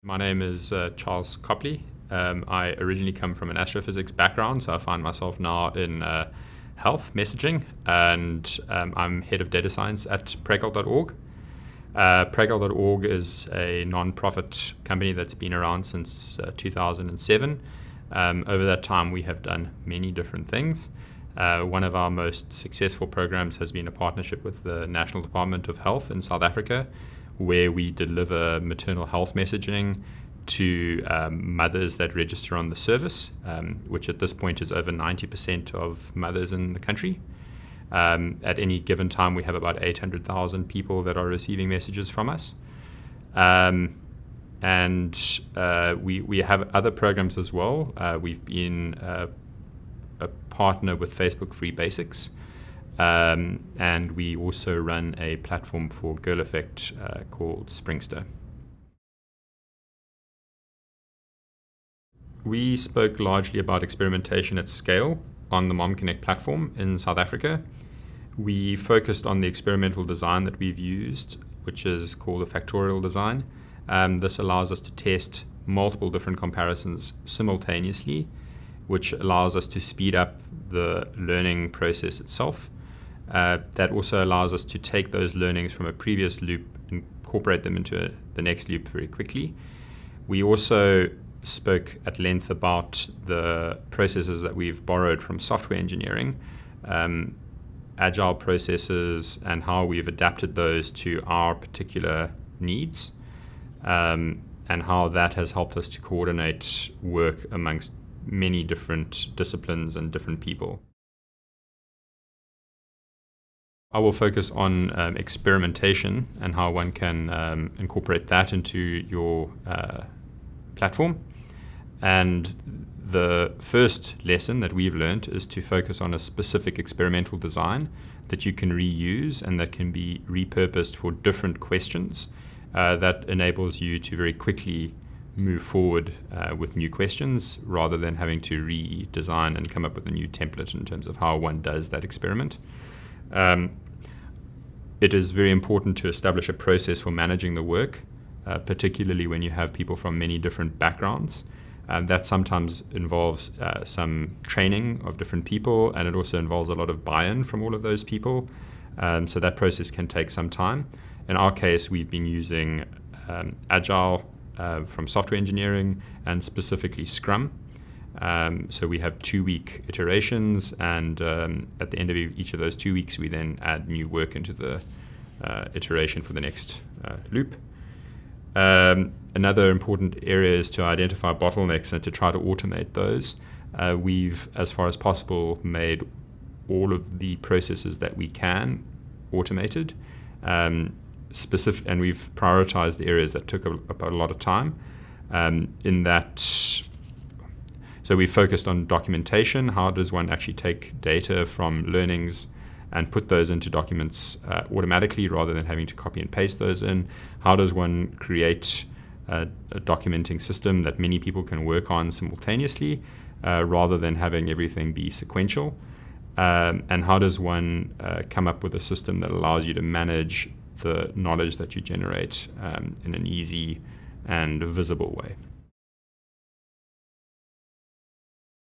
My name is Charles Copley. I originally come from an astrophysics background, so I find myself now in health messaging, and I'm head of data science at Pregel.org. Pregel.org is a non-profit company that's been around since 2007. Over that time, we have done many different things. One of our most successful programs has been a partnership with the National Department of Health in South Africa, where we deliver maternal health messaging to mothers that register on the service, which at this point is over 90% of mothers in the country. At any given time, we have about 800,000 people that are receiving messages from us. And we have other programs as well. We've been a partner with Facebook Free Basics. And we also run a platform for Girl Effect called Springster. We spoke largely about experimentation at scale on the MomConnect platform in South Africa. We focused on the experimental design that we've used, which is called a factorial design. This allows us to test multiple different comparisons simultaneously, which allows us to speed up the learning process itself. That also allows us to take those learnings from a previous loop and incorporate them into the next loop very quickly. We also spoke at length about the processes that we've borrowed from software engineering, agile processes, and how we've adapted those to our particular needs, and how that has helped us to coordinate work amongst many different disciplines and different people. I will focus on experimentation and how one can incorporate that into your platform. And the first lesson that we've learned is to focus on a specific experimental design that you can reuse and that can be repurposed for different questions. That enables you to very quickly move forward with new questions rather than having to redesign and come up with a new template in terms of how one does that experiment. It is very important to establish a process for managing the work, particularly when you have people from many different backgrounds. That sometimes involves some training of different people, and it also involves a lot of buy-in from all of those people. So that process can take some time. In our case, we've been using Agile from software engineering and specifically Scrum. So we have 2-week iterations, and at the end of each of those 2 weeks, we then add new work into the iteration for the next loop. Another important area is to identify bottlenecks and to try to automate those. We've, as far as possible, made all of the processes that we can automated, and we've prioritized the areas that took up a lot of time. So we focused on documentation. How does one actually take data from learnings and put those into documents automatically rather than having to copy and paste those in? How does one create a documenting system that many people can work on simultaneously rather than having everything be sequential? And how does one come up with a system that allows you to manage the knowledge that you generate in an easy and visible way?